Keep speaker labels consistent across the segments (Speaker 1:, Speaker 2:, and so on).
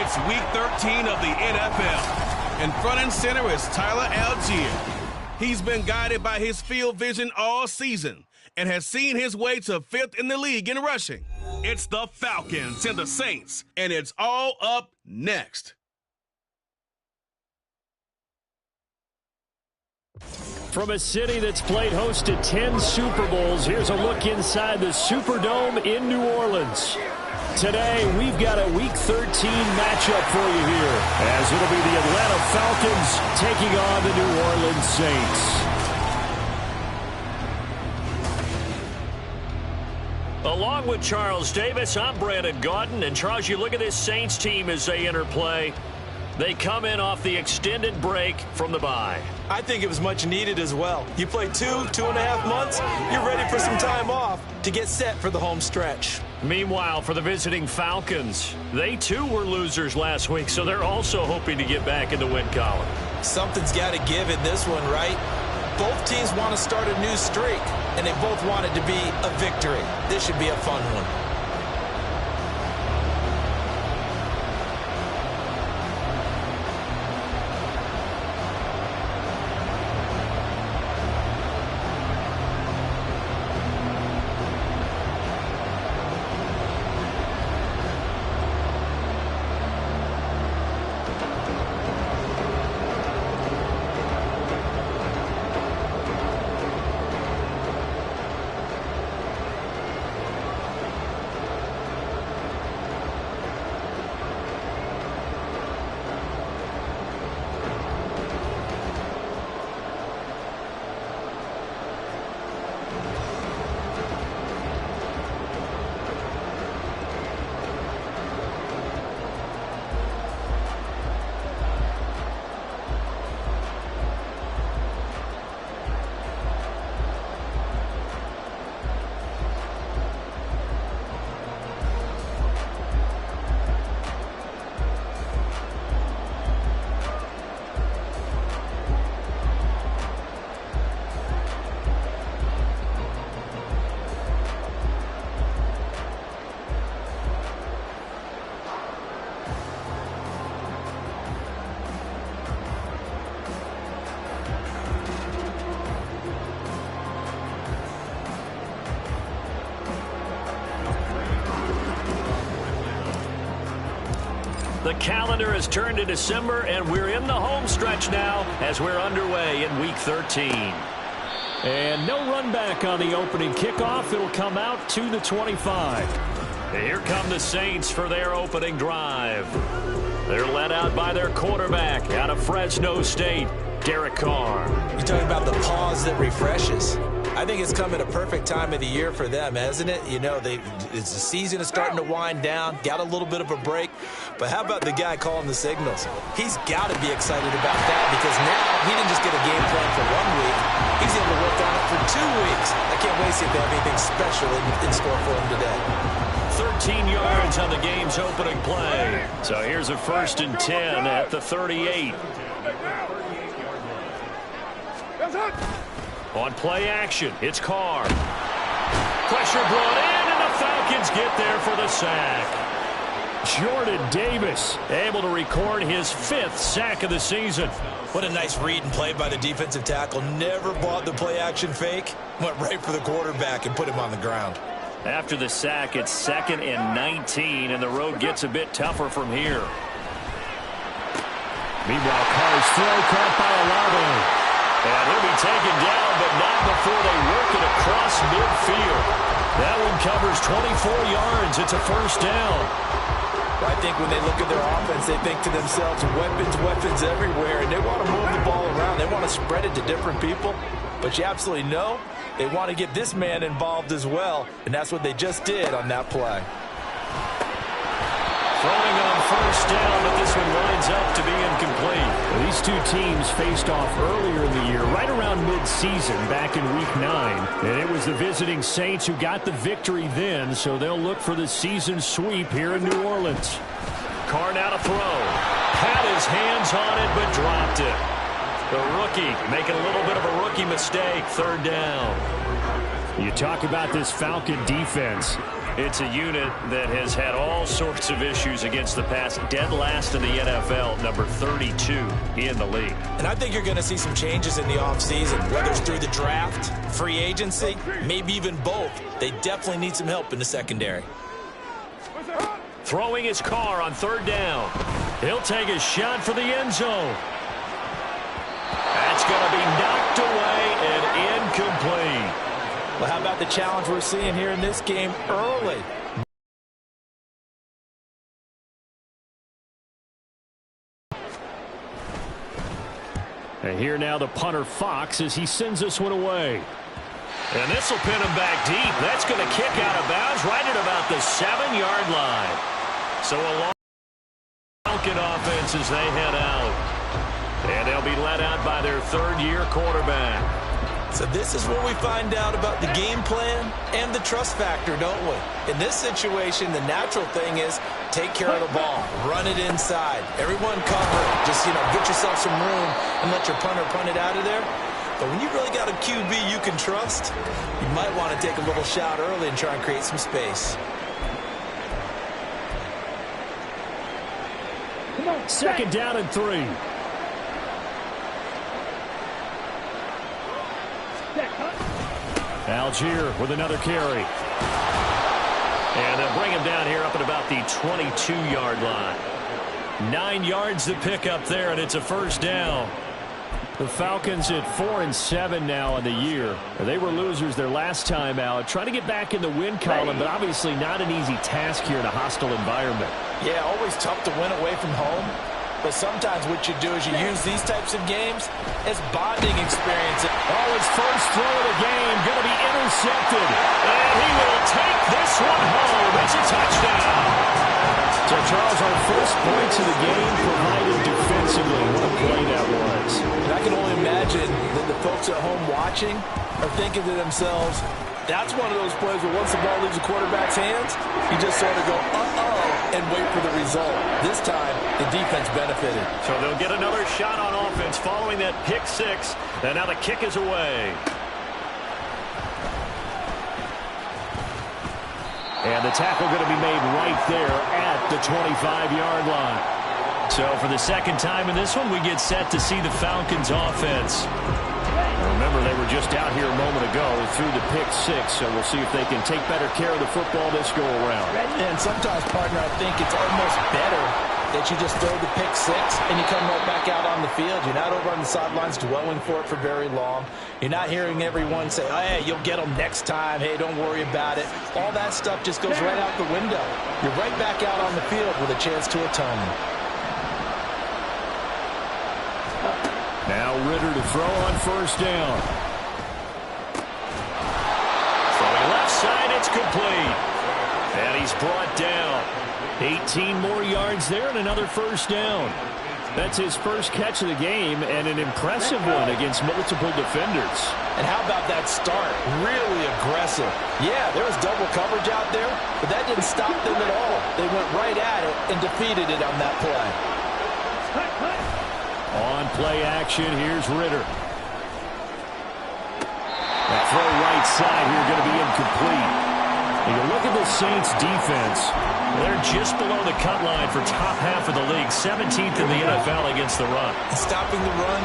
Speaker 1: It's Week 13 of the NFL. In front and center is Tyler Algier. He's been guided by his field vision all season and has seen his way to 5th in the league in rushing. It's the Falcons and the Saints, and it's all up next.
Speaker 2: From a city that's played host to 10 Super Bowls, here's a look inside the Superdome in New Orleans. Today, we've got a Week 13 matchup for you here, as it'll be the Atlanta Falcons taking on the New Orleans Saints. Along with Charles Davis, I'm Brandon Gaudin. And Charles, you look at this Saints team as they enter play. They come in off the extended break from the bye.
Speaker 3: I think it was much needed as well. You play 2.5 months, you're ready for some time off to get set for the home stretch.
Speaker 2: Meanwhile, for the visiting Falcons, they too were losers last week, so they're also hoping to get back in the win column.
Speaker 3: Something's got to give in this one, right? Both teams want to start a new streak, and they both want it to be a victory. This should be a fun one.
Speaker 2: The calendar has turned to December, and we're in the home stretch now as we're underway in Week 13. And no run back on the opening kickoff. It'll come out to the 25. Here come the Saints for their opening drive. They're led out by their quarterback out of Fresno State, Derek Carr.
Speaker 3: You're talking about the pause that refreshes. I think it's come at a perfect time of the year for them, hasn't it? You know, the season is starting to wind down, got a little bit of a break. But how about the guy calling the signals? He's got to be excited about that because now he didn't just get a game plan for 1 week. He's able to work on it for 2 weeks. I can't wait to see if they have anything special in store for him today.
Speaker 2: 13 yards on the game's opening play. So here's a 1st and 10 at the 38. On play action, it's Carr. Pressure brought in, and the Falcons get there for the sack. Jordan Davis able to record his 5th sack of the season.
Speaker 3: What a nice read and play by the defensive tackle. Never bought the play action fake. Went right for the quarterback and put him on the ground.
Speaker 2: After the sack, it's 2nd and 19, and the road gets a bit tougher from here. Meanwhile, Carr's throw caught by Olave. And he'll be taken down, but not before they work it across midfield. That one covers 24 yards. It's a 1st down.
Speaker 3: I think when they look at their offense, they think to themselves, weapons everywhere, and they want to move the ball around. They want to spread it to different people. But you absolutely know they want to get this man involved as well, and that's what they just did on that play.
Speaker 2: Throwing on 1st down, but this one winds up to be incomplete. Well, these two teams faced off earlier in the year, right around mid-season, back in Week 9. And it was the visiting Saints who got the victory then, so they'll look for the season sweep here in New Orleans. Carr now to throw. Had his hands on it, but dropped it. The rookie making a little bit of a rookie mistake, 3rd down. You talk about this Falcon defense. It's a unit that has had all sorts of issues against the pass. Dead last in the NFL, number 32 in the league.
Speaker 3: And I think you're going to see some changes in the offseason, whether it's through the draft, free agency, maybe even both. They definitely need some help in the secondary.
Speaker 2: Throwing his car on third down. He'll take a shot for the end zone. That's going to be knocked away and incomplete.
Speaker 3: Well, how about the challenge we're seeing here in this game early?
Speaker 2: And here now the punter Fox as he sends this one away. And this will pin him back deep. That's going to kick out of bounds right at about the 7-yard line. So a long Falcon offense as they head out. And they'll be let out by their third-year quarterback.
Speaker 3: So this is where we find out about the game plan and the trust factor, don't we? In this situation, the natural thing is take care of the ball, run it inside. Everyone cover it. Just, get yourself some room and let your punter punt it out of there. But when you really got a QB you can trust, you might want to take a little shot early and try and create some space.
Speaker 2: Second down and 3. Algier with another carry. And they'll bring him down here up at about the 22-yard line. 9 yards to pick up there, and it's a first down. The Falcons at 4-7 now in the year. They were losers their last time out. Trying to get back in the win column, but obviously not an easy task here in a hostile environment.
Speaker 3: Yeah, always tough to win away from home. But sometimes what you do is you use these types of games as bonding experience.
Speaker 2: Oh, his first throw of the game going to be intercepted. And he will take this one home. It's a touchdown. So, Charles, our first points of the game provided defensively. What a play that was.
Speaker 3: And I can only imagine that the folks at home watching are thinking to themselves, that's one of those plays where once the ball leaves the quarterback's hands, you just sort of go, uh-oh, and wait for the result. This time, the defense benefited.
Speaker 2: So they'll get another shot on offense following that pick 6. And now the kick is away. And the tackle going to be made right there at the 25-yard line. So for the second time in this one, we get set to see the Falcons offense. Remember, they were just out here a moment ago through the pick 6, so we'll see if they can take better care of the football this go-around.
Speaker 3: And sometimes, partner, I think it's almost better that you just throw the pick 6 and you come right back out on the field. You're not over on the sidelines dwelling for it for very long. You're not hearing everyone say, oh, hey, you'll get them next time. Hey, don't worry about it. All that stuff just goes right out the window. You're right back out on the field with a chance to atone.
Speaker 2: Now Ritter to throw on first down. Throwing left side, it's complete. And he's brought down. 18 more yards there and another first down. That's his first catch of the game and an impressive one against multiple defenders.
Speaker 3: And how about that start? Really aggressive. Yeah, there was double coverage out there, but that didn't stop them at all. They went right at it and defeated it on that play.
Speaker 2: On play action, here's Ritter. That throw right side here going to be incomplete. And you look at the Saints defense. They're just below the cut line for top half of the league. 17th in the NFL against the run.
Speaker 3: Stopping the run,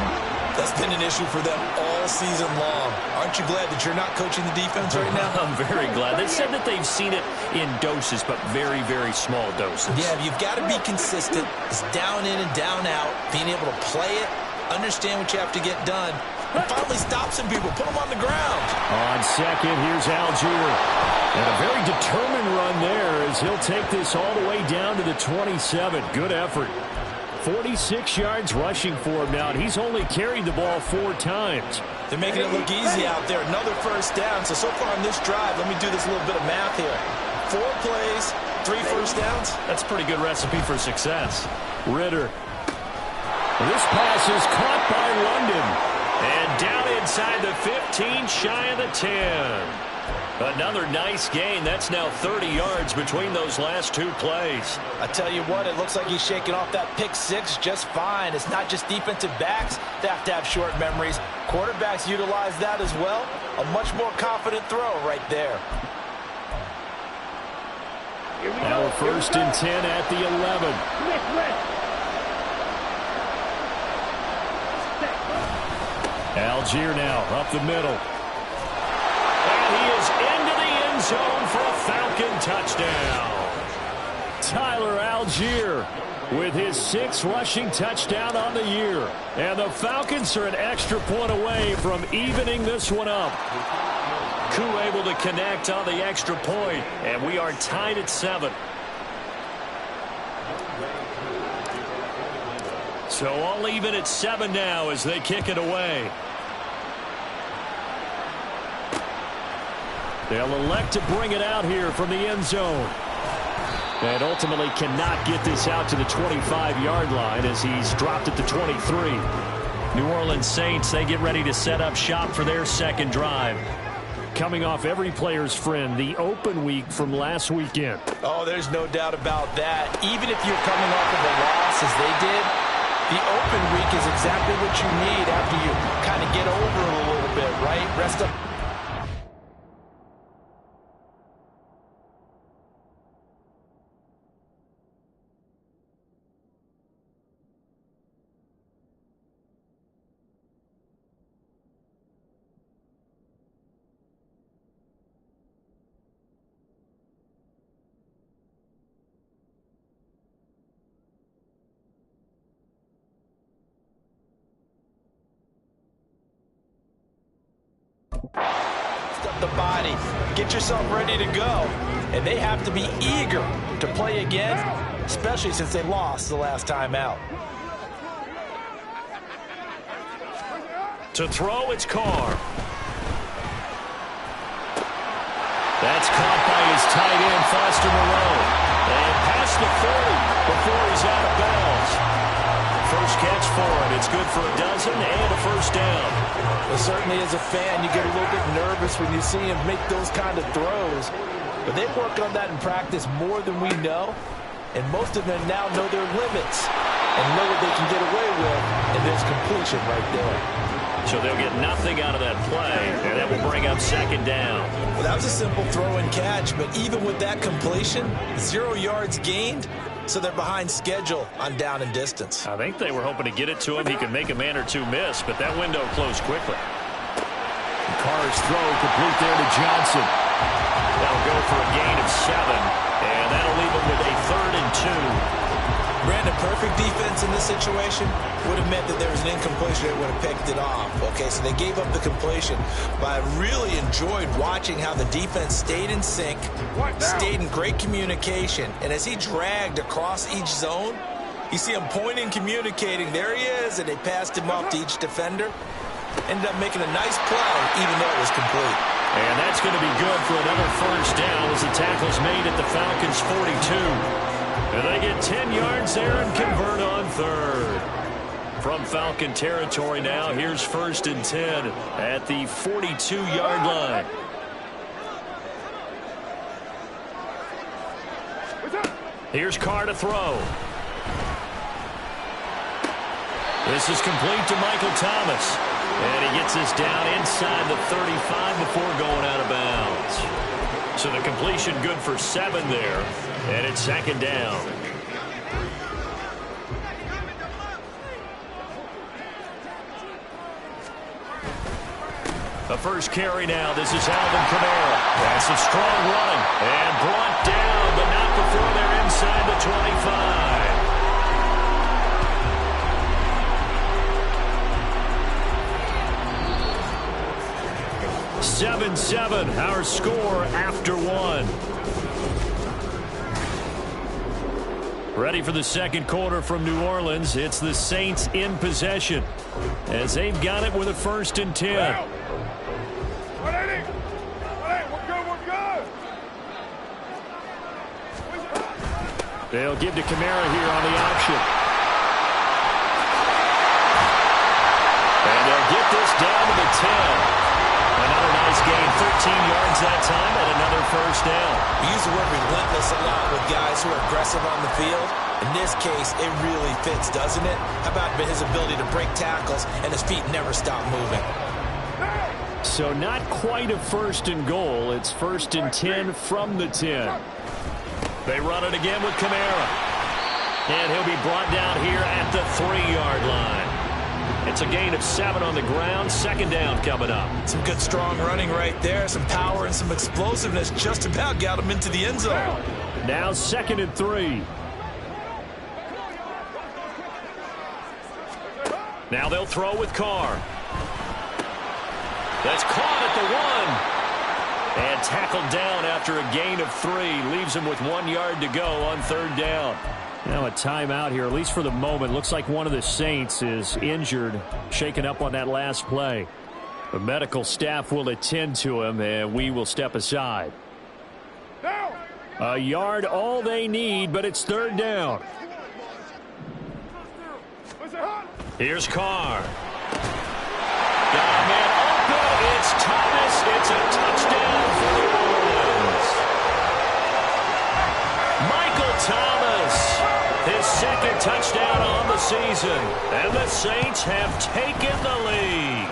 Speaker 3: that's been an issue for them all season long. Aren't you glad that you're not coaching the defense right now?
Speaker 2: I'm very glad. They said that they've seen it in doses, but very, very small doses.
Speaker 3: Yeah, you've got to be consistent. It's down in and down out. Being able to play it, understand what you have to get done, and finally stop some people, put them on the ground.
Speaker 2: On second, here's Algier. And a very determined run there as he'll take this all the way down to the 27. Good effort. 46 yards rushing for him now, and he's only carried the ball 4 times.
Speaker 3: They're making it look easy out there. Another first down. So far on this drive, let me do this little bit of math here. 4 plays, 3 first downs.
Speaker 2: That's a pretty good recipe for success. Ritter. This pass is caught by London. And down inside the 15, shy of the 10. Another nice gain. That's now 30 yards between those last 2 plays.
Speaker 3: I tell you what, it looks like he's shaking off that pick 6 just fine. It's not just defensive backs that have to have short memories. Quarterbacks utilize that as well. A much more confident throw right there.
Speaker 2: First and 10 at the 11. Algier now up the middle. And he is into the end zone for a Falcon touchdown. Tyler Algier with his 6th rushing touchdown on the year. And the Falcons are an extra point away from evening this one up. Koo able to connect on the extra point, and we are tied at 7. So all even at 7 now as they kick it away. They'll elect to bring it out here from the end zone. And ultimately cannot get this out to the 25-yard line as he's dropped at the 23. New Orleans Saints, they get ready to set up shop for their second drive. Coming off every player's friend, the open week from last weekend.
Speaker 3: Oh, there's no doubt about that. Even if you're coming off of a loss as they did, the open week is exactly what you need after you kind of get over it a little bit, right? Rest up. The body, get yourself ready to go, and they have to be eager to play again, especially since they lost the last time out.
Speaker 2: To throw, it's Carr. That's caught by his tight end, Foster Moreau, and past the 40 before he's out of bounds. First catch for him. It's good for a dozen and a first down.
Speaker 3: Well, certainly as a fan, you get a little bit nervous when you see him make those kind of throws. But they've worked on that in practice more than we know. And most of them now know their limits and know what they can get away with. And there's completion right there.
Speaker 2: So they'll get nothing out of that play, and that will bring up second down.
Speaker 3: Well, that was a simple throw and catch, but even with that completion, 0 yards gained, so they're behind schedule on down and distance.
Speaker 2: I think they were hoping to get it to him. He could make a man or two miss, but that window closed quickly. Carr's throw complete there to Johnson. That'll go for a gain of 7, and that'll leave him with a 3rd and 2.
Speaker 3: Brandon, perfect defense in this situation would have meant that there was an incompletion. They would have picked it off. Okay, so they gave up the completion. But I really enjoyed watching how the defense stayed in sync, stayed in great communication. And as he dragged across each zone, you see him pointing, communicating. There he is, and they passed him off to each defender. Ended up making a nice play, even though it was complete.
Speaker 2: And that's going to be good for another first down as the tackle's made at the Falcons' 42. And they get 10 yards there and convert on 3rd. From Falcon territory now, here's 1st and 10 at the 42-yard line. Here's Carr to throw. This is complete to Michael Thomas. And he gets this down inside the 35 before going out of bounds. So the completion good for 7 there. And it's second down. The first carry now. This is Alvin Kamara. That's a strong run. And brought down, but not before they're inside the 25. 7-7, our score after 1. Ready for the second quarter from New Orleans. It's the Saints in possession as they've got it with a 1st and 10. They'll give to Kamara here on the option. And they'll get this down to the 10. Another nice gain, 13 yards that time, and another first down.
Speaker 3: We use the word relentless a lot with guys who are aggressive on the field. In this case, it really fits, doesn't it? How about his ability to break tackles and his feet never stop moving?
Speaker 2: So not quite a 1st and goal. It's 1st and 10 from the 10. They run it again with Kamara. And he'll be brought down here at the 3-yard line. It's a gain of 7 on the ground. Second down coming up.
Speaker 3: Some good, strong running right there. Some power and some explosiveness. Just about got him into the end zone.
Speaker 2: Now 2nd and 3. Now they'll throw with Carr. That's caught at the 1. And tackled down after a gain of 3. Leaves him with 1 yard to go on 3rd down. Now a timeout here, at least for the moment. Looks like one of the Saints is injured, shaken up on that last play. The medical staff will attend to him, and we will step aside. A yard all they need, but it's 3rd down. Here's Carr. Got a man open. It's Thomas. It's a touchdown for the Orioles. Michael Thomas. His 2nd touchdown on the season. And the Saints have taken the lead.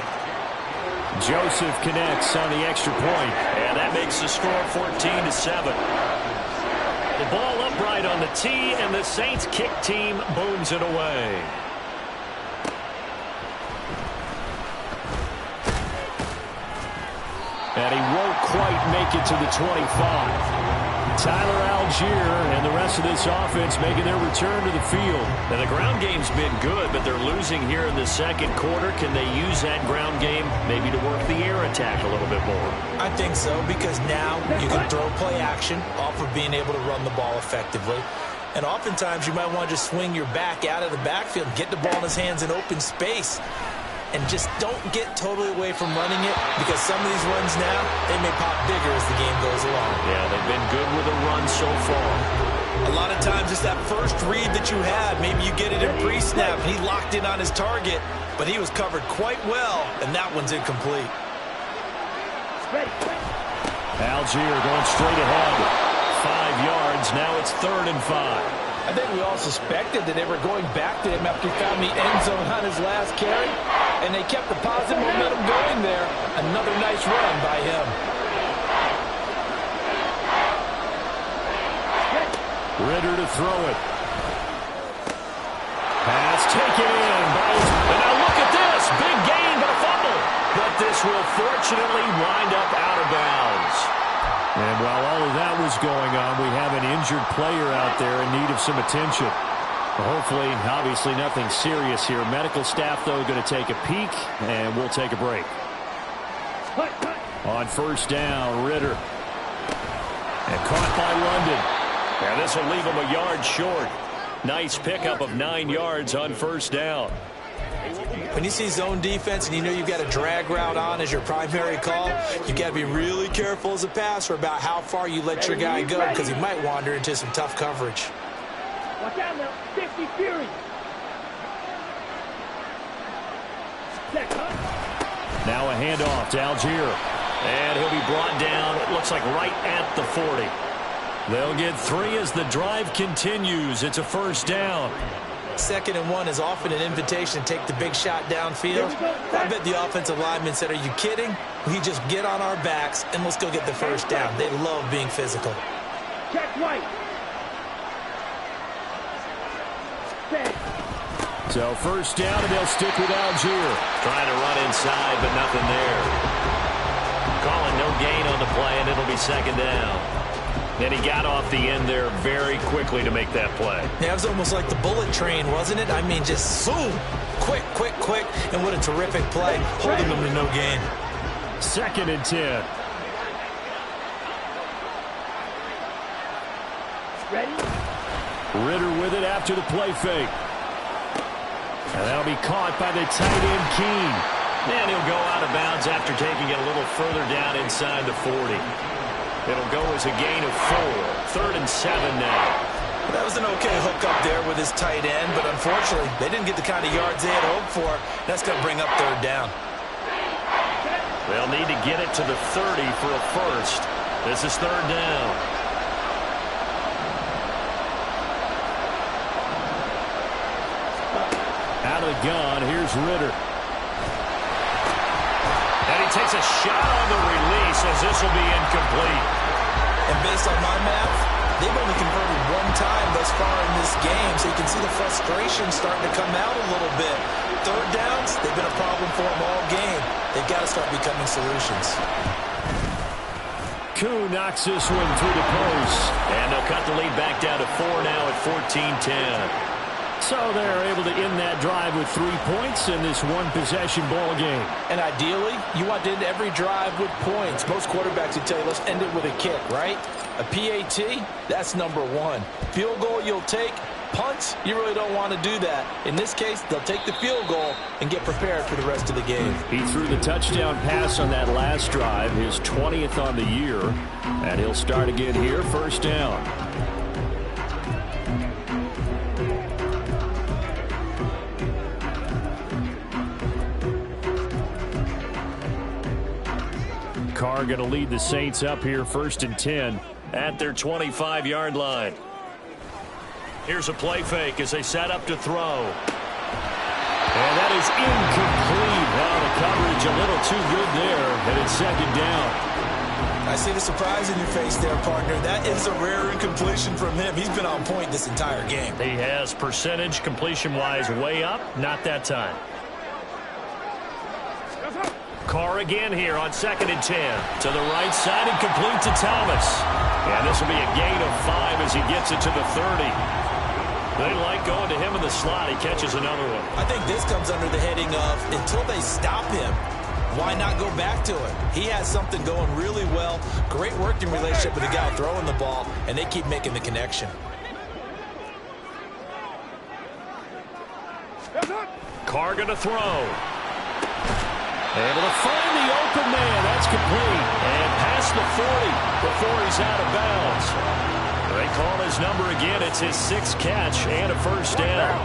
Speaker 2: Joseph connects on the extra point. And that makes the score 14-7. The ball upright on the tee, and the Saints kick team booms it away. And he won't quite make it to the 25. Tyler Algier and the rest of this offense making their return to the field. And the ground game's been good, but they're losing here in the 2nd quarter. Can they use that ground game maybe to work the air attack a little bit more?
Speaker 3: I think so, because now you can throw play action off of being able to run the ball effectively. And oftentimes you might want to just swing your back out of the backfield, get the ball in his hands in open space. And just don't get totally away from running it, because some of these runs now, they may pop bigger as the game goes along.
Speaker 2: Yeah, they've been good with a run so far.
Speaker 3: A lot of times it's that first read that you had. Maybe you get it in pre-snap. He locked in on his target, but he was covered quite well, and that one's incomplete.
Speaker 2: Algier going straight ahead. 5 yards. Now it's 3rd and 5.
Speaker 4: I think we all suspected that they were going back to him after he found the end zone on his last carry, and they kept the positive momentum going there. Another nice run by him.
Speaker 2: Ritter to throw it. Pass taken in by his... And now look at this. Big gain, but a fumble. But this will fortunately wind up out of bounds. And while all of that was going on, we have an injured player out there in need of some attention. Hopefully, obviously nothing serious here. Medical staff, though, going to take a peek, and we'll take a break. On 1st down, Ritter. And caught by London. And this will leave him a yard short. Nice pickup of 9 yards on 1st down.
Speaker 3: When you see zone defense and you know you've got a drag route on as your primary call, you've got to be really careful as a passer about how far you let your guy go, because he might wander into some tough coverage.
Speaker 5: Watch out now, 50 Fury.
Speaker 2: Now a handoff to Algier. And he'll be brought down, it looks like right at the 40. They'll get 3 as the drive continues. It's a 1st down.
Speaker 3: 2nd and 1 is often an invitation to take the big shot downfield. I bet the offensive lineman said, are you kidding? We just get on our backs and let's go get the 1st down. They love being physical.
Speaker 5: Check right.
Speaker 2: So 1st down, and they'll stick with Algier.
Speaker 6: Trying to run inside, but nothing there. Calling no gain on the play, and it'll be 2nd down.
Speaker 2: And he got off the end there very quickly to make that play.
Speaker 3: Yeah, it was almost like the bullet train, wasn't it? I mean, just zoom. Quick, quick, quick. And what a terrific play, holding them to no gain.
Speaker 2: 2nd and 10.
Speaker 5: Ready?
Speaker 2: Ritter with it after the play fake. And that'll be caught by the tight end, Keene.
Speaker 6: And he'll go out of bounds after taking it a little further down inside the 40.
Speaker 2: It'll go as a gain of 4. 3rd and 7 now.
Speaker 3: That was an okay hook up there with his tight end, but unfortunately, they didn't get the kind of yards they had hoped for. That's going to bring up 3rd down.
Speaker 2: They'll need to get it to the 30 for a 1st. This is 3rd down. Out of the gun, here's Ritter. And he takes a shot on the release as this will be incomplete.
Speaker 3: And based on my math, they've only converted far in this game, so you can see the frustration starting to come out a little bit. Third downs, they've been a problem for them all game. They've got to start becoming solutions.
Speaker 2: Koo knocks this one through the post.
Speaker 6: And they'll cut the lead back down to 4 now at 14-10.
Speaker 2: So they're able to end that drive with 3 points in this one-possession ball game.
Speaker 4: And ideally, you want to end every drive with points. Most quarterbacks would tell you, let's end it with a kick, right? A PAT, that's number one. Field goal you'll take. Punts, you really don't want to do that. In this case, they'll take the field goal and get prepared for the rest of the game.
Speaker 2: He threw the touchdown pass on that last drive, his 20th on the year. And he'll start again here, first down. Carr going to lead the Saints up here, 1st and 10.
Speaker 6: At their 25-yard line. Here's a play fake as they set up to throw.
Speaker 2: And that is incomplete. Well, the coverage a little too good there, and it's 2nd down.
Speaker 3: I see the surprise in your face there, partner. That is a rare incompletion from him. He's been on point this entire game.
Speaker 6: He has percentage completion-wise way up. Not that time. Carr again here on 2nd and 10. To the right side and complete to Thomas. And this will be a gain of 5 as he gets it to the 30. They like going to him in the slot. He catches another one.
Speaker 3: I think this comes under the heading of until they stop him, why not go back to it? He has something going really well. Great working relationship with the guy throwing the ball, and they keep making the connection.
Speaker 6: Carr going to throw.
Speaker 2: Able to find the open man. That's complete.
Speaker 6: And past the 40 before he's out of bounds. They call his number again. It's his 6th catch and a first down.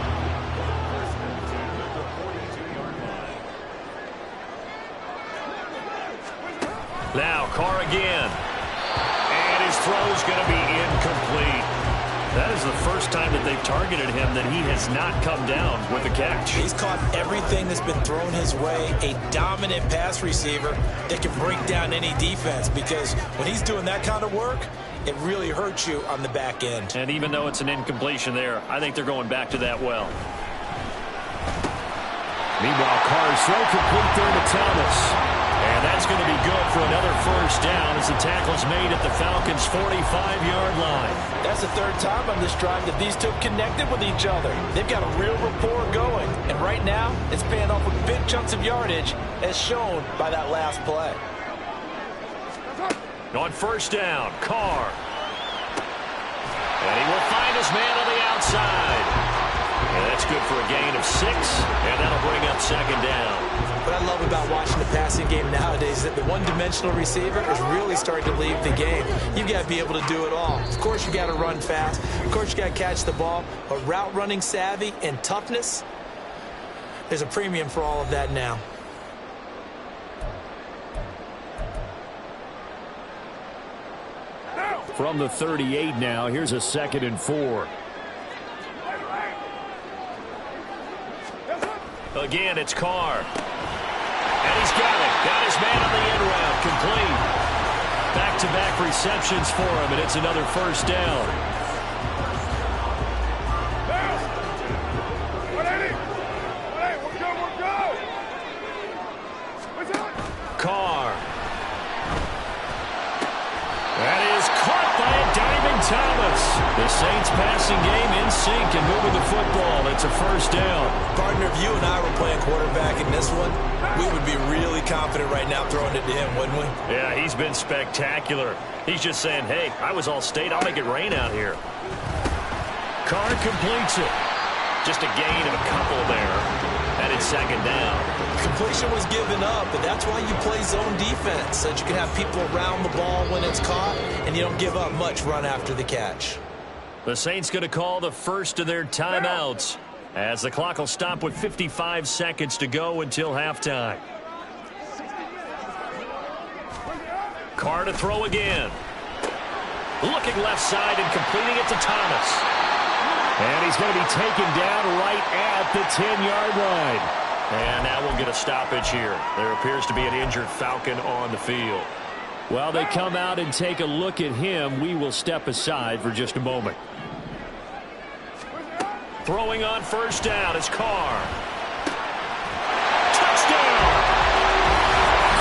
Speaker 6: Now Carr again. And his throw's going to be incomplete. That is the first time that they've targeted him that he has not come down with a catch.
Speaker 3: He's caught everything that's been thrown his way. A dominant pass receiver that can break down any defense, because when he's doing that kind of work, it really hurts you on the back end.
Speaker 6: And even though it's an incompletion there, I think they're going back to that well.
Speaker 2: Meanwhile, Carr's throw complete there to Thomas.
Speaker 6: And that's going to be good for another first down as the tackle's made at the Falcons' 45-yard line.
Speaker 4: That's the 3rd time on this drive that these two connected with each other. They've got a real rapport going. And right now, it's paying off with big chunks of yardage, as shown by that last play.
Speaker 6: On first down, Carr. And he will find his man on the outside. And that's good for a gain of 6, and that'll bring up 2nd down.
Speaker 3: What I love about watching the passing game nowadays is that the one-dimensional receiver is really starting to leave the game. You've got to be able to do it all. Of course, you got to run fast. Of course, you got to catch the ball. But route running savvy and toughness, there's a premium for all of that now.
Speaker 2: From the 38 now, here's a 2nd and 4.
Speaker 6: Again, it's Carr. And he's got it. Got his man on the end route. Complete. Back-to-back receptions for him, and it's another first down. Carr. That is caught by a diving Thomas. The Saints passing game in sync and moving the football. It's a first down.
Speaker 3: Partner, if you and I were playing quarterback in this one, we would be really confident right now throwing it to him, wouldn't we?
Speaker 6: Yeah, he's been spectacular. He's just saying, hey, I was all state. I'll make it rain out here. Carr completes it. Just a gain of a couple there. And it's 2nd down.
Speaker 3: Completion was given up, but that's why you play zone defense, so that you can have people around the ball when it's caught, and you don't give up much run after the catch.
Speaker 6: The Saints going to call the first of their timeouts as the clock will stop with 55 seconds to go until halftime. Carr to throw again. Looking left side and completing it to Thomas.
Speaker 2: And he's going to be taken down right at the 10-yard line.
Speaker 6: And now we'll get a stoppage here. There appears to be an injured Falcon on the field.
Speaker 2: While they come out and take a look at him, we will step aside for just a moment.
Speaker 6: Throwing on first down is Carr. Touchdown!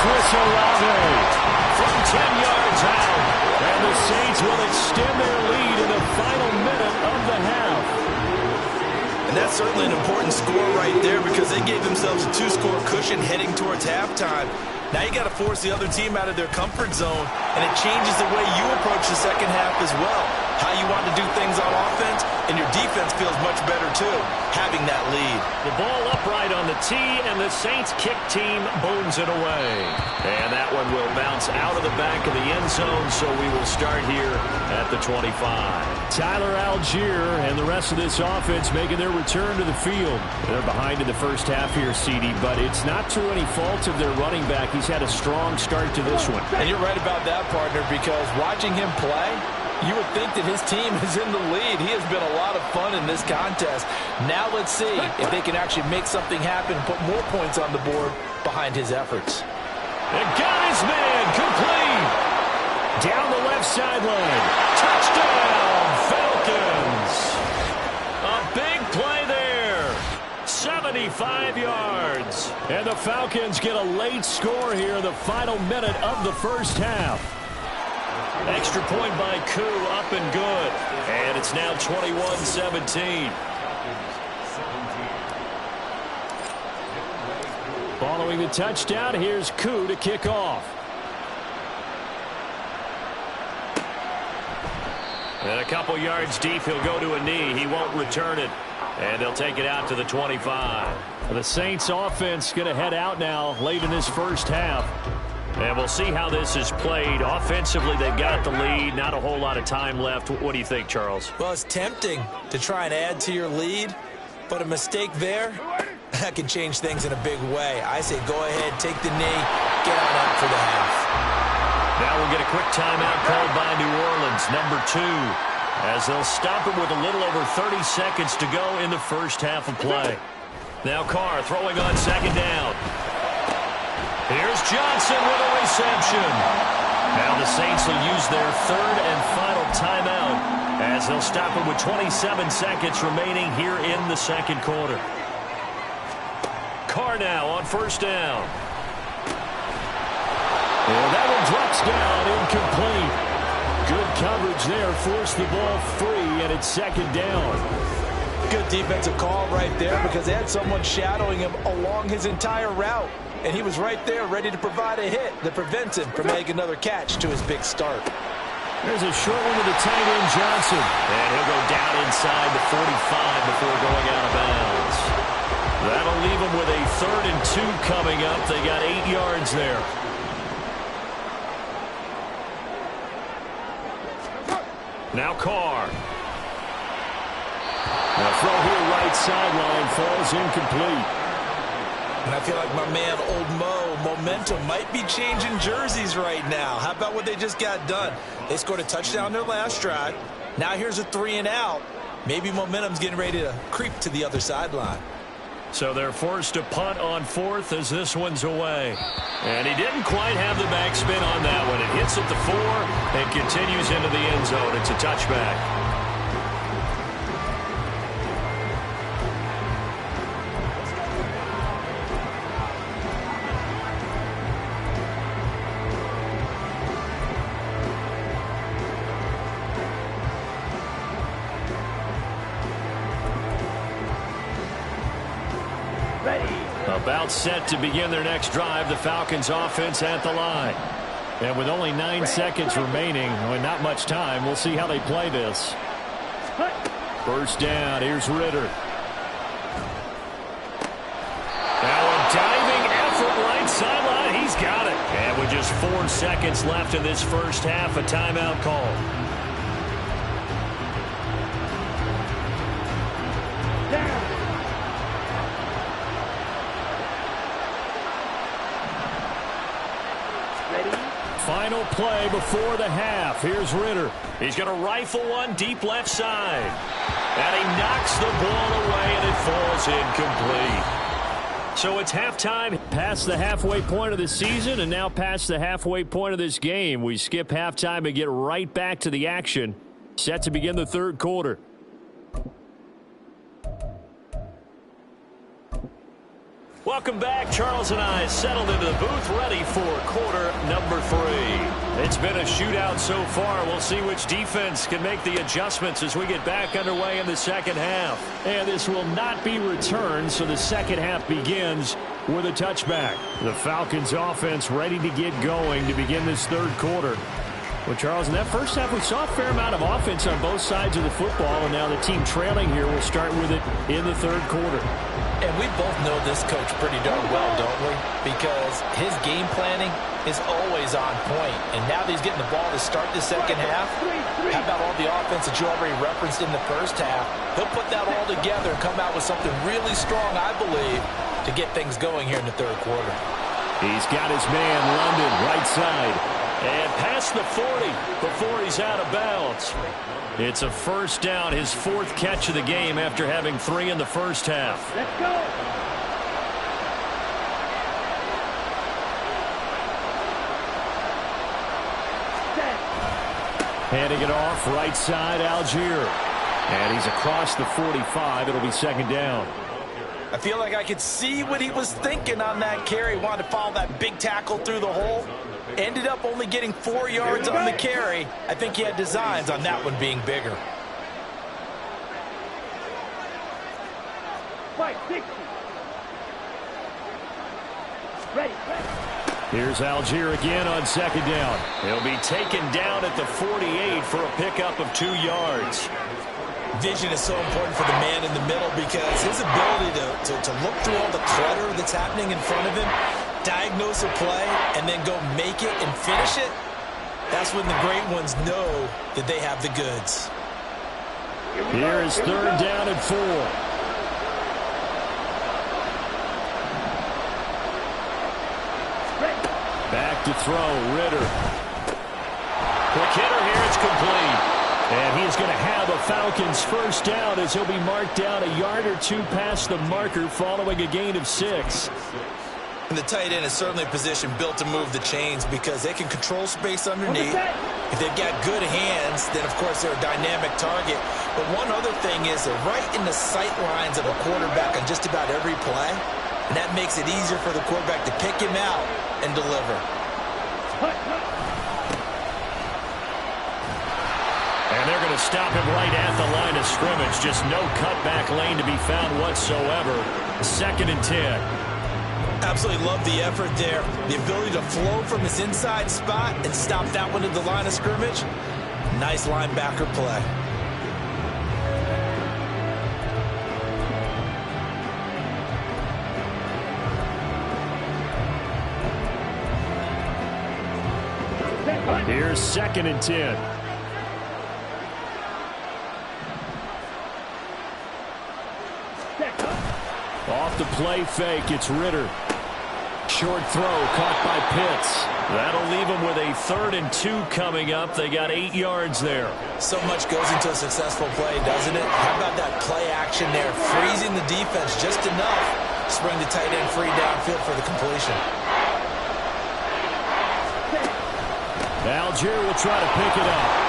Speaker 2: Chris Olave
Speaker 6: From 10 yards out.
Speaker 2: and the Saints will extend their lead in the final minute of the half.
Speaker 3: And that's certainly an important score right there because they gave themselves a 2-score cushion heading towards halftime. Now you got to force the other team out of their comfort zone, and it changes the way you approach the second half as well. How you want to do things on offense, and your defense feels much better too, having that lead.
Speaker 6: The ball upright on the tee, and the Saints kick team booms it away. And that one will bounce out of the back of the end zone, so we will start here at the 25.
Speaker 2: Tyler Algier and the rest of this offense making their return to the field. They're behind in the first half here, CD, but it's not through any fault of their running back. He's had a strong start to this one.
Speaker 4: And you're right about that, partner, because watching him play, you would think that his team is in the lead. He has been a lot of fun in this contest. Now let's see if they can actually make something happen and put more points on the board behind his efforts.
Speaker 6: And got his man complete.
Speaker 2: Down the left sideline.
Speaker 6: Touchdown, Falcons. A big play there. 75 yards.
Speaker 2: And the Falcons get a late score here in the final minute of the first half.
Speaker 6: Extra point by Koo, up and good. And it's now 21-17.
Speaker 2: Following the touchdown, here's Koo to kick off.
Speaker 6: And a couple yards deep, he'll go to a knee. He won't return it. And they'll take it out to the 25.
Speaker 2: The Saints offense going to head out now late in this first half.
Speaker 6: And we'll see how this is played. Offensively, they've got the lead. Not a whole lot of time left. What do you think, Charles?
Speaker 3: Well, it's tempting to try and add to your lead, but a mistake there, that can change things in a big way. I say go ahead, take the knee, get on out for the half.
Speaker 6: Now we'll get a quick timeout called by New Orleans, number 2, as they'll stop it with a little over 30 seconds to go in the first half of play. Now Carr throwing on second down. Here's Johnson with a reception. Now the Saints will use their third and final timeout as they'll stop it with 27 seconds remaining here in the second quarter. Carr now on first down.
Speaker 2: And that one drops down, incomplete. Good coverage there, forced the ball free, and it's second down.
Speaker 4: Good defensive call right there because they had someone shadowing him along his entire route. And he was right there ready to provide a hit that prevents him from making another catch to his big start.
Speaker 2: There's a short one to the tight end, Johnson.
Speaker 6: And he'll go down inside the 45 before going out of bounds. That'll leave him with a 3rd and 2 coming up. They got 8 yards there. Now Carr.
Speaker 2: Now throw here right sideline falls incomplete.
Speaker 3: And I feel like my man, Old Mo, momentum might be changing jerseys right now. How about what they just got done? They scored a touchdown their last drive. Now here's a 3 and out. Maybe momentum's getting ready to creep to the other sideline.
Speaker 6: So they're forced to punt on 4th as this one's away. And he didn't quite have the backspin on that one. It hits at the 4 and continues into the end zone. It's a touchback. About set to begin their next drive, the Falcons offense at the line.
Speaker 2: And with only 9 seconds remaining, and not much time, we'll see how they play this. First down, here's Ritter.
Speaker 6: Now a diving effort right sideline, he's got it. And with just 4 seconds left in this first half, a timeout call.
Speaker 2: Final play before the half. Here's Ritter.
Speaker 6: He's going to rifle one deep left side. And he knocks the ball away, and it falls incomplete. So it's halftime.
Speaker 2: Past the halfway point of the season, and now past the halfway point of this game. We skip halftime and get right back to the action. Set to begin the third quarter.
Speaker 6: Welcome back. Charles and I settled into the booth ready for quarter number 3. It's been a shootout so far. We'll see which defense can make the adjustments as we get back underway in the second half. And this will not be returned, so the second half begins with a touchback. The Falcons offense ready to get going to begin this third quarter. Well, Charles, in that first half, we saw a fair amount of offense on both sides of the football, and now the team trailing here will start with it in the third quarter.
Speaker 4: And we both know this coach pretty darn well, don't we? Because his game planning is always on point. And now that he's getting the ball to start the second half, how about all the offense that you already referenced in the first half? He'll put that all together and come out with something really strong, I believe, to get things going here in the third quarter.
Speaker 2: He's got his man, London, right side.
Speaker 6: And past the 40 before he's out of bounds. It's a first down, his 4th catch of the game after having 3 in the first half.
Speaker 5: Let's go.
Speaker 2: Handing it off, right side, Algier. And he's across the 45. It'll be second down.
Speaker 4: I feel like I could see what he was thinking on that carry. Wanted to follow that big tackle through the hole. Ended up only getting 4 yards on the carry. I think he had designs on that one being bigger.
Speaker 5: Fight 60. Ready.
Speaker 2: Here's Algier again on second down.
Speaker 6: He'll be taken down at the 48 for a pickup of 2 yards.
Speaker 3: Vision is so important for the man in the middle because his ability to look through all the clutter that's happening in front of him, diagnose a play, and then go make it and finish it, that's when the great ones know that they have the goods.
Speaker 2: Here is third down and 4. Back to throw, Ritter.
Speaker 6: Quick hitter here, it's complete.
Speaker 2: And he's going to have a Falcons first down as he'll be marked down a yard or 2 past the marker following a gain of 6.
Speaker 3: And the tight end is certainly a position built to move the chains because they can control space underneath. If they've got good hands, then, of course, they're a dynamic target. But one other thing is they're right in the sight lines of a quarterback on just about every play. And that makes it easier for the quarterback to pick him out and deliver.
Speaker 6: And they're going to stop him right at the line of scrimmage. Just no cutback lane to be found whatsoever. 2nd and 10.
Speaker 3: Absolutely love the effort there. The ability to flow from his inside spot and stop that one at the line of scrimmage. Nice linebacker play.
Speaker 2: Here's 2nd and 10. Off the play fake, it's Ritter. Short throw caught by Pitts.
Speaker 6: That'll leave them with a 3rd and 2 coming up. They got 8 yards there.
Speaker 3: So much goes into a successful play, doesn't it? How about that play action there? Freezing the defense just enough to bring the tight end free downfield for the completion.
Speaker 2: Algier will try to pick it up.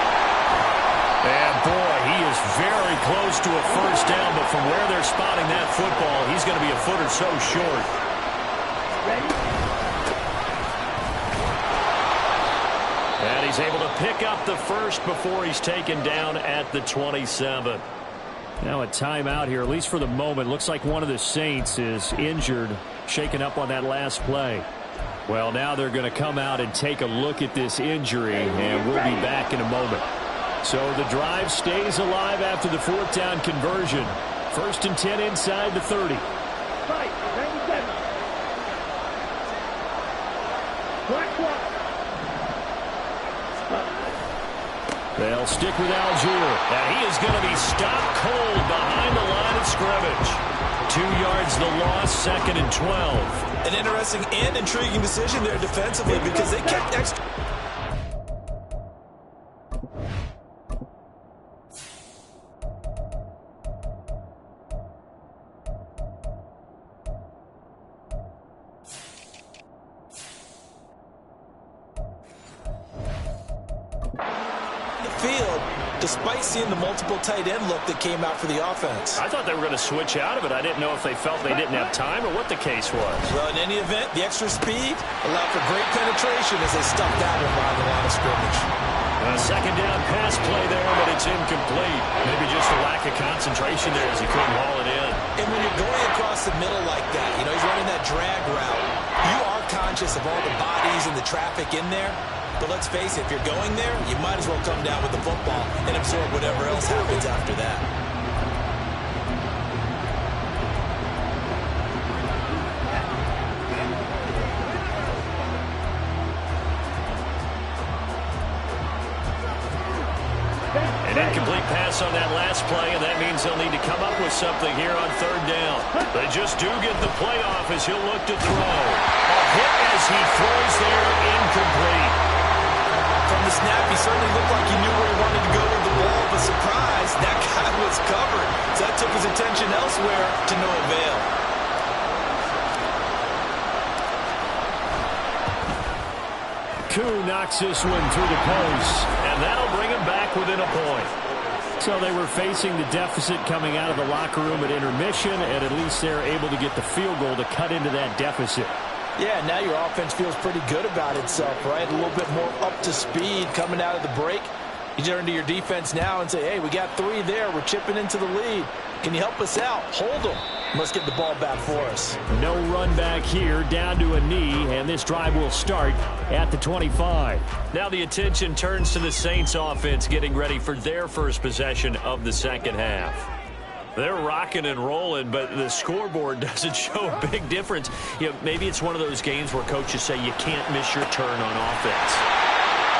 Speaker 6: And boy, he is very close to a first down, but from where they're spotting that football, he's going to be a foot or so short.
Speaker 5: Ready.
Speaker 6: And he's able to pick up the first before he's taken down at the 27.
Speaker 2: Now a timeout here, at least for the moment. Looks like one of the Saints is injured, shaken up on that last play. Well, now they're going to come out and take a look at this injury, and we'll be back in a moment. So the drive stays alive after the 4th down conversion. 1st and 10 inside the 30.
Speaker 5: Fight 97. Clock.
Speaker 2: They'll stick with Algier.
Speaker 6: And he is going to be stopped cold behind the line of scrimmage. 2 yards the loss, 2nd and 12.
Speaker 3: An interesting and intriguing decision there defensively because they kept extra. despite seeing the multiple tight end look that came out for the offense.
Speaker 6: I thought they were going to switch out of it. I didn't know if they felt they didn't have time or what the case was.
Speaker 3: Well, in any event, the extra speed allowed for great penetration as they stuffed that one behind the line of scrimmage.
Speaker 6: A second down pass play there, but it's incomplete. Maybe just a lack of concentration there as he couldn't haul it in.
Speaker 3: And when you're going across the middle like that, you know, he's running that drag route, you are conscious of all the bodies and the traffic in there. But let's face it, if you're going there, you might as well come down with the football and absorb whatever else happens after that.
Speaker 6: An incomplete pass on that last play, and that means they'll need to come up with something here on third down. They just do get the play off as he'll look to throw. A hit as he throws there, incomplete.
Speaker 3: From the snap, he certainly looked like he knew where he wanted to go with the ball, but surprise, that guy was covered. So that took his attention elsewhere to no avail.
Speaker 2: Koo knocks this one through the post,
Speaker 6: and that'll bring him back within a point.
Speaker 2: So they were facing the deficit coming out of the locker room at intermission, and at least they're able to get the field goal to cut into that deficit.
Speaker 4: Yeah, now your offense feels pretty good about itself, right? A little bit more up to speed coming out of the break. You turn to your defense now and say, hey, we got 3 there. We're chipping into the lead. Can you help us out? Hold them. Let's get the ball back for us.
Speaker 2: No run back here, down to a knee, and this drive will start at the 25.
Speaker 6: Now the attention turns to the Saints offense getting ready for their first possession of the second half. They're rocking and rolling, but the scoreboard doesn't show a big difference. You know, maybe it's one of those games where coaches say you can't miss your turn on offense.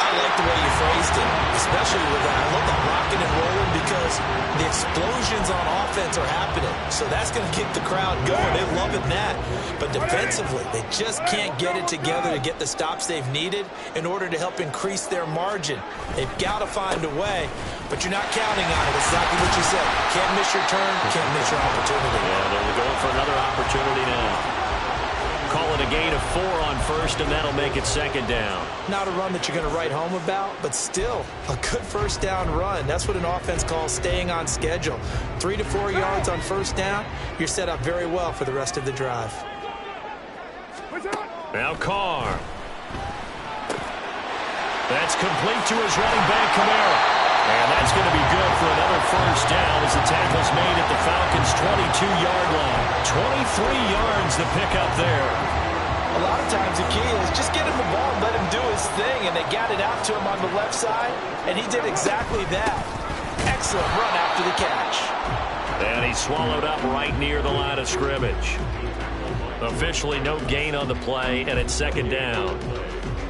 Speaker 3: I like the way you phrased it, especially with that. I love that rocking and rolling because the explosions on offense are happening. So that's going to keep the crowd going. They're loving that. But defensively, they just can't get it together to get the stops they've needed in order to help increase their margin. They've got to find a way, but you're not counting on it. It's exactly what you said. Can't miss your turn, can't miss your opportunity.
Speaker 6: Yeah, they're going for another opportunity now. Call it a gain of 4 on first, and that'll make it second down.
Speaker 3: Not a run that you're going to write home about, but still a good first down run. That's what an offense calls staying on schedule. 3 to 4 yards on first down, you're set up very well for the rest of the drive.
Speaker 6: Now Carr. That's complete to his running back, Kamara. And that's going to be good for another first down as the tackle's made at the Falcons' 22-yard line. 23 yards to pick up there.
Speaker 4: A lot of times the key is just get him the ball and let him do his thing, and they got it out to him on the left side, and he did exactly that. Excellent run after the catch.
Speaker 6: And he's swallowed up right near the line of scrimmage. Officially no gain on the play, and it's second down.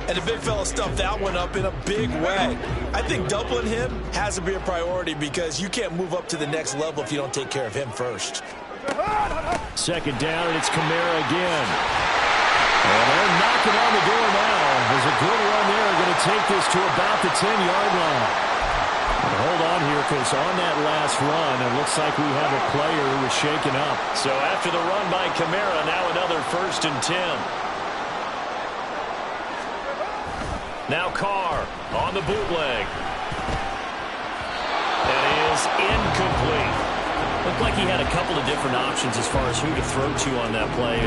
Speaker 3: And the big fella stuffed that one up in a big way. I think doubling him has to be a priority because you can't move up to the next level if you don't take care of him first.
Speaker 2: Second down, and it's Kamara again. And they're knocking on the door now. There's a good run there. Going to take this to about the 10-yard line. And hold on here, because on that last run, it looks like we have a player who was shaken up.
Speaker 6: So after the run by Kamara, now another 1st and 10. Now Carr on the bootleg. That is incomplete.
Speaker 2: Looked like he had a couple of different options as far as who to throw to on that play.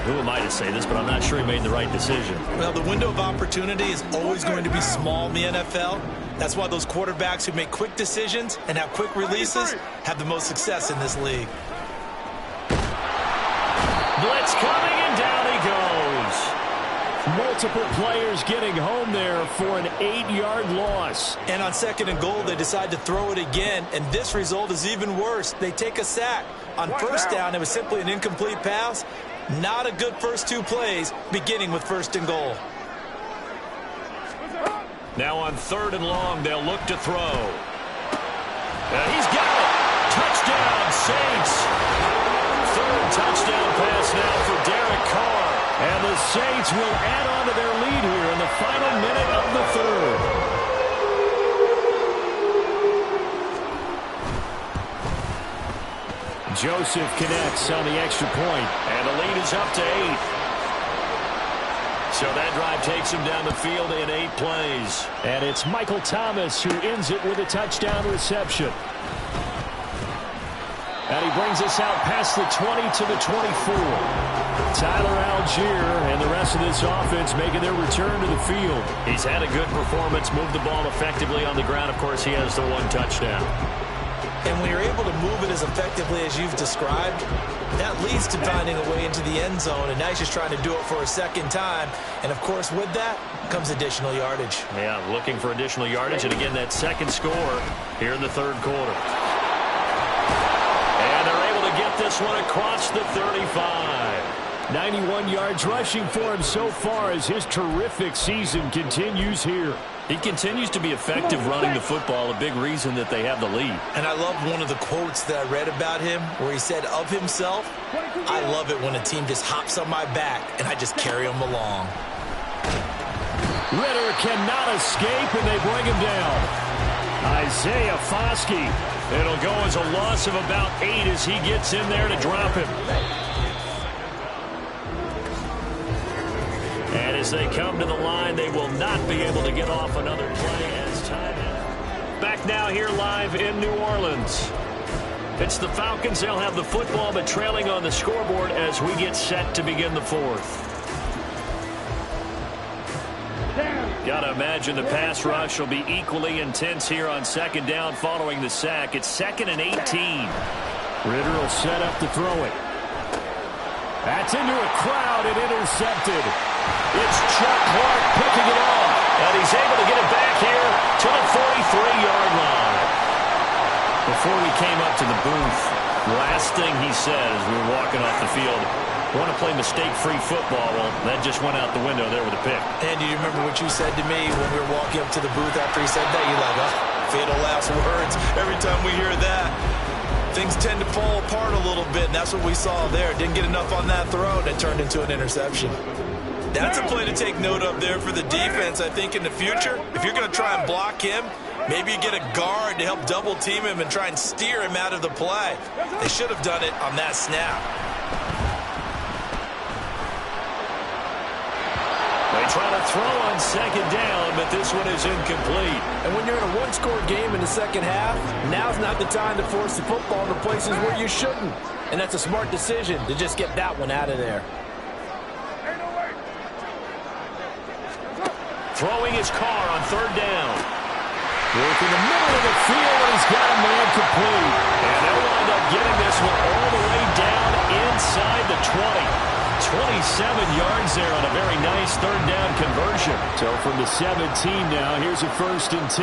Speaker 2: Who am I to say this, but I'm not sure he made the right decision.
Speaker 3: Well, the window of opportunity is always going to be small in the NFL. That's why those quarterbacks who make quick decisions and have quick releases have the most success in this league.
Speaker 6: Blitz coming, and down he goes.
Speaker 2: Multiple players getting home there for an 8-yard loss.
Speaker 3: And on 2nd and goal, they decide to throw it again, and this result is even worse. They take a sack. On first down, it was simply an incomplete pass. Not a good first 2 plays, beginning with 1st and goal.
Speaker 6: Now on 3rd and long, they'll look to throw. He's got it. Touchdown, Saints. 3rd touchdown pass now for Derek Carr.
Speaker 2: And the Saints will add on to their lead here in the final minute of the 3rd. Joseph connects on the extra point.
Speaker 6: And the lead is up to 8. So that drive takes him down the field in 8 plays.
Speaker 2: And it's Michael Thomas who ends it with a touchdown reception. And he brings us out past the 20 to the 24. Tyler Algier and the rest of this offense making their return to the field.
Speaker 6: He's had a good performance, moved the ball effectively on the ground. Of course, he has the 1 touchdown.
Speaker 3: And when you're able to move it as effectively as you've described, that leads to finding a way into the end zone. And now he's just trying to do it for a second time. And, of course, with that comes additional yardage.
Speaker 6: Yeah, looking for additional yardage. And, again, that second score here in the third quarter. And they're able to get this one across the 35.
Speaker 2: 91 yards rushing for him so far as his terrific season continues here.
Speaker 6: He continues to be effective running the football, a big reason that they have the lead.
Speaker 3: And I love one of the quotes that I read about him where he said of himself, I love it when a team just hops on my back and I just carry them along.
Speaker 2: Ritter cannot escape and they bring him down. Isaiah Foskey.
Speaker 6: It'll go as a loss of about 8 as he gets in there to drop him. And as they come to the line, they will not be able to get off another play as time. Back now here live in New Orleans. It's the Falcons. They'll have the football, but trailing on the scoreboard as we get set to begin the fourth. Got to imagine the pass rush will be equally intense here on second down following the sack. It's 2nd and 18.
Speaker 2: Ritter will set up to throw it. That's into a crowd and intercepted.
Speaker 6: It's Chuck Clark picking it off. And he's able to get it back here to the 43-yard line. Before we came up to the booth, last thing he said as we were walking off the field, want to play mistake-free football. Well, that just went out the window there with a pick.
Speaker 3: And do you remember what you said to me when we were walking up to the booth after he said that? You're like, oh, fatal last words. Every time we hear that, things tend to fall apart a little bit, and that's what we saw there. Didn't get enough on that throw, and it turned into an interception. That's a play to take note of there for the defense, I think, in the future. If you're going to try and block him, maybe you get a guard to help double-team him and try and steer him out of the play. They should have done it on that snap.
Speaker 6: They try to throw on second down, but this one is incomplete.
Speaker 4: And when you're in a one-score game in the second half, now's not the time to force the football into places where you shouldn't. And that's a smart decision to just get that one out of there.
Speaker 6: Throwing his car on third down.
Speaker 2: Work in the middle of the field, and he's got a man complete.
Speaker 6: And they'll wind up getting this one all the way down inside the 20. 27 yards there on a very nice third down conversion.
Speaker 2: So from the 17 now, here's a 1st and 10.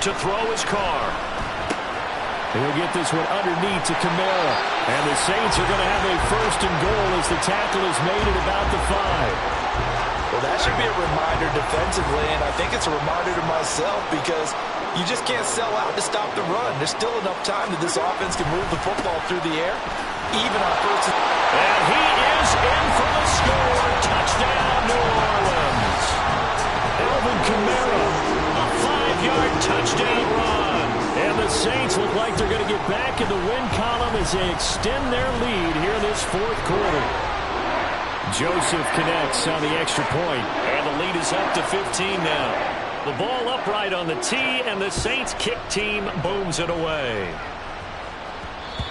Speaker 6: To throw his car.
Speaker 2: He'll get this one underneath to Kamara. And the Saints are going to have a 1st and goal as the tackle is made at about the 5.
Speaker 3: Well, that should be a reminder defensively, and I think it's a reminder to myself because you just can't sell out to stop the run. There's still enough time that this offense can move the football through the air, even on first.
Speaker 6: And he is in for the score. Touchdown, New Orleans. Alvin Kamara, a 5-yard touchdown run.
Speaker 2: And the Saints look like they're going to get back in the win column as they extend their lead here in this 4th quarter. Joseph connects on the extra point.
Speaker 6: And the lead is up to 15 now. The ball upright on the tee, and the Saints kick team booms it away.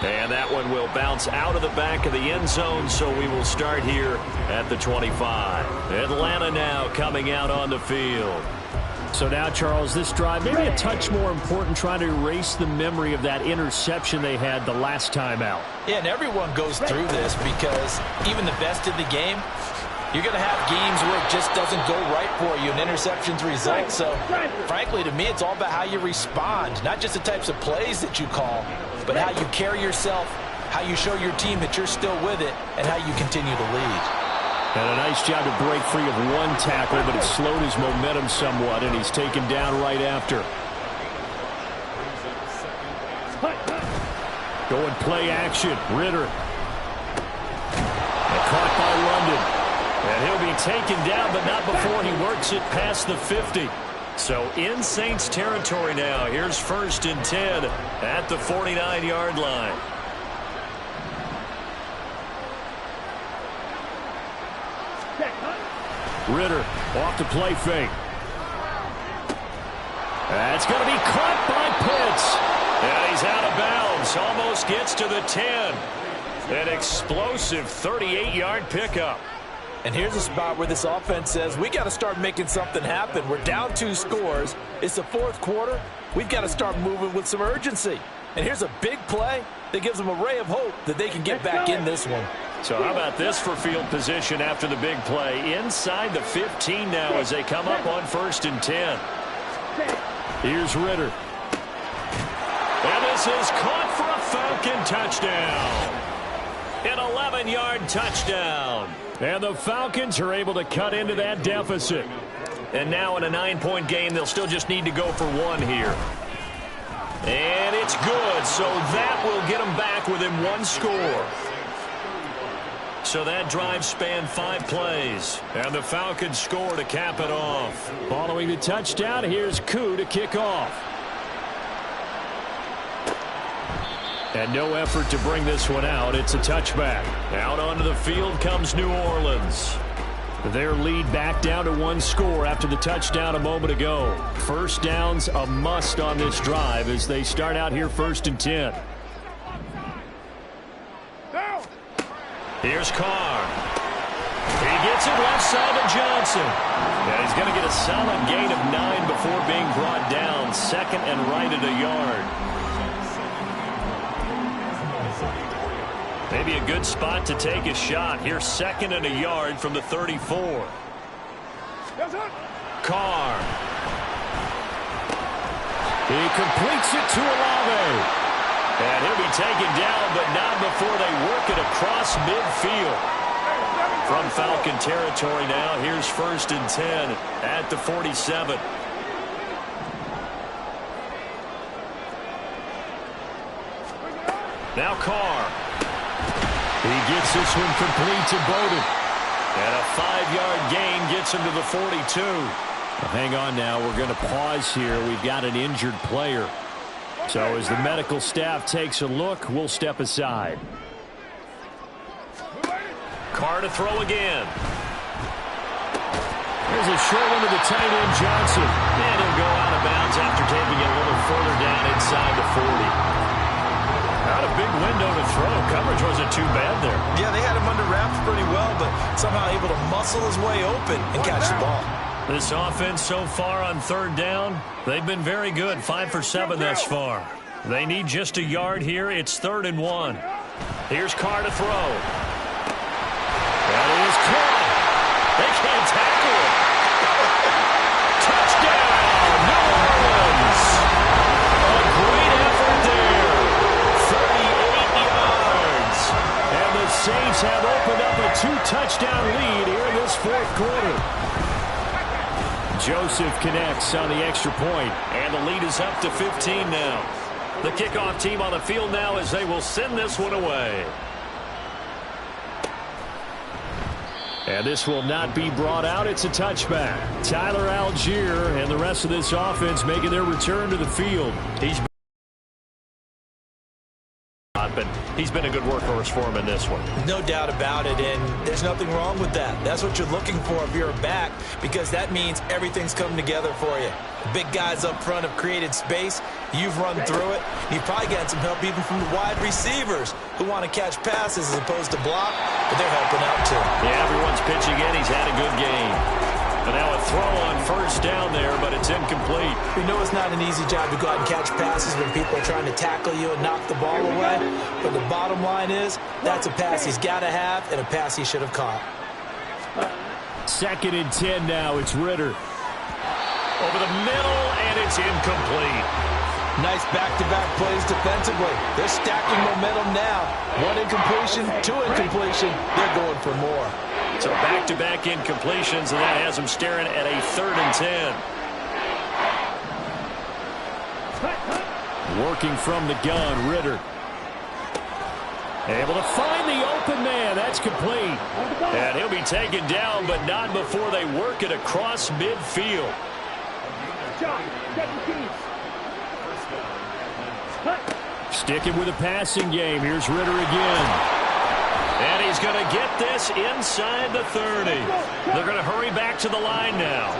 Speaker 6: And that one will bounce out of the back of the end zone, so we will start here at the 25. Atlanta now coming out on the field.
Speaker 2: So now, Charles, this drive maybe a touch more important, trying to erase the memory of that interception they had the last time out.
Speaker 3: Yeah, and everyone goes through this because even the best in the game, you're going to have games where it just doesn't go right for you, and interceptions result. So, frankly, to me, it's all about how you respond, not just the types of plays that you call, but how you carry yourself, how you show your team that you're still with it, and how you continue to lead.
Speaker 2: And a nice job to break free of one tackle, but it slowed his momentum somewhat, and he's taken down right after. Going play action. Ritter. And caught by London.
Speaker 6: And he'll be taken down, but not before he works it past the 50. So in Saints territory now. Here's 1st and 10 at the 49-yard line.
Speaker 2: Ritter off the play fake. That's going to be caught by Pitts. And he's out of bounds. Almost gets to the 10. An explosive 38-yard pickup.
Speaker 4: And here's a spot where this offense says, we got to start making something happen. We're down 2 scores. It's the 4th quarter. We've got to start moving with some urgency. And here's a big play that gives them a ray of hope that they can get back in this one.
Speaker 2: So how about this for field position after the big play? Inside the 15 now as they come up on 1st and 10. Here's Ritter. And this is caught for a Falcon touchdown. An 11-yard touchdown. And the Falcons are able to cut into that deficit. And now in a 9-point game, they'll still just need to go for 1 here. And it's good, so that will get them back within 1 score. So that drive spanned 5 plays. And the Falcons score to cap it off. Following the touchdown, here's Koo to kick off. And no effort to bring this one out. It's a touchback. Out onto the field comes New Orleans. Their lead back down to 1 score after the touchdown a moment ago. First down's a must on this drive as they start out here 1st and 10. Here's Carr. He gets it left side to Johnson. And he's going to get a solid gain of 9 before being brought down. 2nd and right at a yard. Maybe a good spot to take a shot. Here's 2nd and a yard from the 34. Carr. He completes it to Olave. And he'll be taken down, but not before they work it across midfield. From Falcon territory now, here's 1st and 10 at the 47. Now Carr. He gets this one complete to Bowden. And a 5-yard gain gets him to the 42. Well, hang on now. We're going to pause here. We've got an injured player. So as the medical staff takes a look, we'll step aside. Carr to throw again. There's a short one to the tight end, Johnson. And he'll go out of bounds after taking it a little further down inside the 40. Not a big window to throw. Coverage wasn't too bad there.
Speaker 3: Yeah, they had him under wraps pretty well, but somehow able to muscle his way open and catch the ball.
Speaker 2: This offense so far on 3rd down, they've been very good. 5 for 7 thus far. They need just a yard here. It's 3rd and 1. Here's Carr to throw. That is caught. They can't tackle it. Touchdown, New Orleans. A great effort there. 38 yards. And the Saints have opened up a 2-touchdown lead here in this 4th quarter. Joseph connects on the extra point. And the lead is up to 15 now. The kickoff team on the field now as they will send this one away. And this will not be brought out. It's a touchback. Tyler Algier and the rest of this offense making their return to the field. He's been a good workhorse for him in this one.
Speaker 3: No doubt about it, and there's nothing wrong with that. That's what you're looking for if you're a back, because that means everything's coming together for you. The big guys up front have created space. You've run through it. You've probably gotten some help even from the wide receivers who want to catch passes as opposed to block, but they're helping out too.
Speaker 2: Yeah, everyone's pitching in. He's had a good game. And now a throw on 1st down there, but it's incomplete.
Speaker 3: You know it's not an easy job to go out and catch passes when people are trying to tackle you and knock the ball away. But the bottom line is, that's a pass he's got to have and a pass he should have caught.
Speaker 2: 2nd and 10 now. It's Ritter. Over the middle, and it's incomplete.
Speaker 4: Nice back-to-back plays defensively. They're stacking momentum now. 1 incompletion, 2 incompletion. They're going for more.
Speaker 2: So back-to-back incompletions, and that has them staring at a 3rd and 10. Working from the gun, Ritter. Able to find the open man. That's complete. And he'll be taken down, but not before they work it across midfield. Sticking with a passing game. Here's Ritter again.
Speaker 6: And he's going to get this inside the 30. They're going to hurry back to the line now.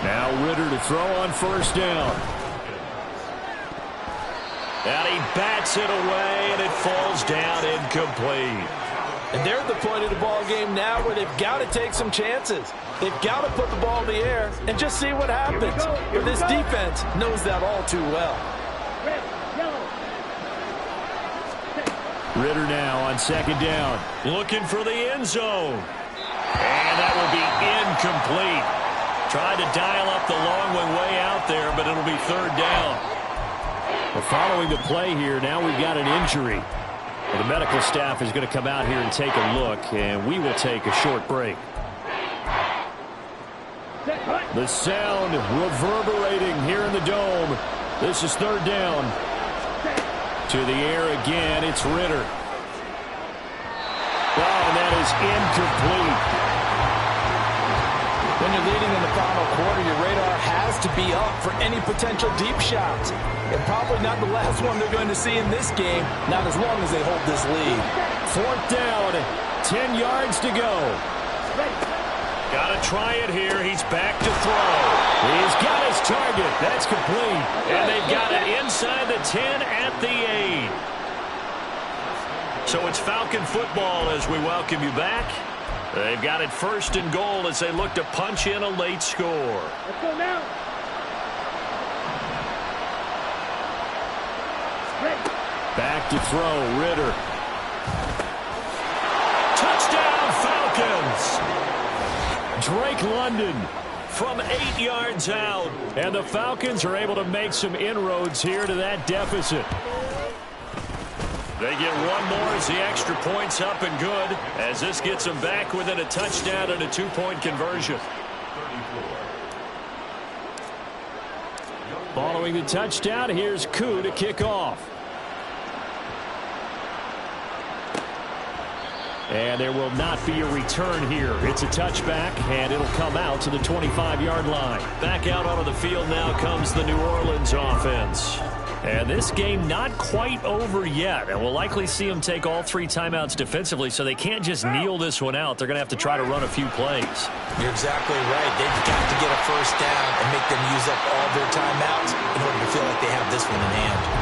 Speaker 6: Now Ritter to throw on first down. And he bats it away, and it falls down incomplete.
Speaker 4: And they're at the point of the ball game now where they've got to take some chances. They've got to put the ball in the air and just see what happens. But this defense knows that all too well.
Speaker 2: Ritter now on second down.
Speaker 6: Looking for the end zone. And that will be incomplete. Tried to dial up the long one way out there, but it'll be third down.
Speaker 2: Well, following the play here, now we've got an injury. Well, the medical staff is going to come out here and take a look, and we will take a short break. The sound reverberating here in the dome. This is third down. To the air again, it's Ritter. Oh, and that is incomplete.
Speaker 4: When you're leading in the final quarter, your radar has to be up for any potential deep shots. And probably not the last one they're going to see in this game, not as long as they hold this lead.
Speaker 2: Fourth down, 10 yards to go.
Speaker 6: Got to try it here. He's back to throw.
Speaker 2: He's got his target. That's complete.
Speaker 6: And they've got it inside the 10 at the 8. So it's Falcon football as we welcome you back. They've got it first and goal as they look to punch in a late score.
Speaker 5: Let's go now. Ready.
Speaker 2: Back to throw, Ritter.
Speaker 6: Touchdown, Falcons!
Speaker 2: Drake London.
Speaker 6: From 8 yards out.
Speaker 2: And the Falcons are able to make some inroads here to that deficit.
Speaker 6: They get one more as the extra point's up and good, as this gets them back within a touchdown and a 2-point conversion.
Speaker 2: Following the touchdown, here's Koo to kick off. And there will not be a return here. It's a touchback, and it'll come out to the 25-yard line.
Speaker 6: Back out onto the field now comes the New Orleans offense.
Speaker 2: And this game not quite over yet. And we'll likely see them take all 3 timeouts defensively, so they can't just kneel this one out. They're going to have to try to run a few plays.
Speaker 3: You're exactly right. They've got to get a first down and make them use up all their timeouts in order to feel like they have this one in hand.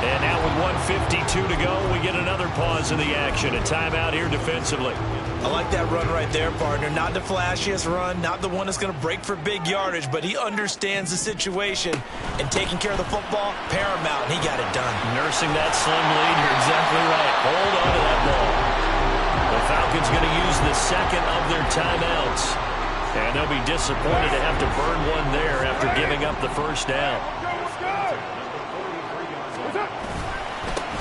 Speaker 6: And now with 1:52 to go, we get another pause in the action. A timeout here defensively.
Speaker 3: I like that run right there, partner. Not the flashiest run, not the one that's going to break for big yardage, but he understands the situation, and taking care of the football, paramount, and he got it done.
Speaker 6: Nursing that slim lead, you're exactly right. Hold on to that ball. The Falcons going to use the second of their timeouts. And they'll be disappointed to have to burn one there after giving up the first down.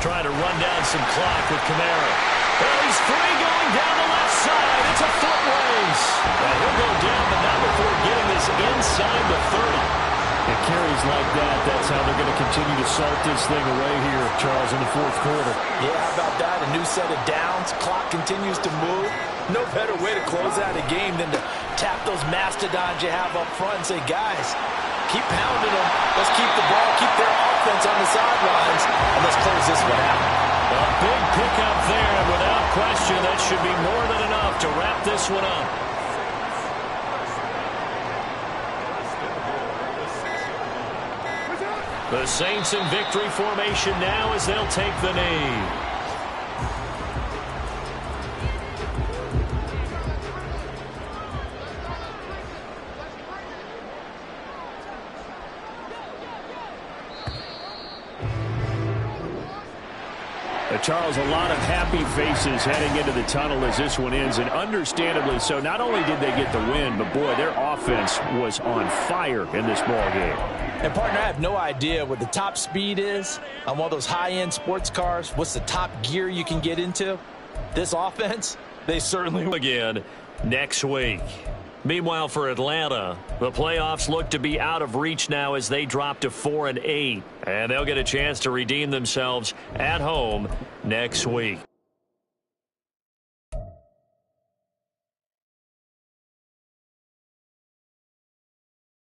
Speaker 6: Trying to run down some clock with Kamara. Oh, he's free going down the left side. It's a foot race. And he'll go down, but not before getting this inside the 30.
Speaker 2: It carries like that. That's how they're going to continue to salt this thing away here, Charles, in the fourth quarter.
Speaker 4: Yeah, how about that? A new set of downs. Clock continues to move. No better way to close out a game than to tap those mastodons you have up front and say, guys, keep pounding them. Let's keep the ball, keep their offense on the sidelines, and let's close this one out.
Speaker 6: A big pickup there, and without question, that should be more than enough to wrap this one up. The Saints in victory formation now as they'll take the knee.
Speaker 2: Charles, a lot of happy faces heading into the tunnel as this one ends, and understandably so. Not only did they get the win, but boy, their offense was on fire in this ball game.
Speaker 4: And partner, I have no idea what the top speed is on one of those high-end sports cars. What's the top gear you can get into? This offense, they certainly will.
Speaker 6: Again next week. Meanwhile, for Atlanta, the playoffs look to be out of reach now as they drop to 4-8. And they'll get a chance to redeem themselves at home next week.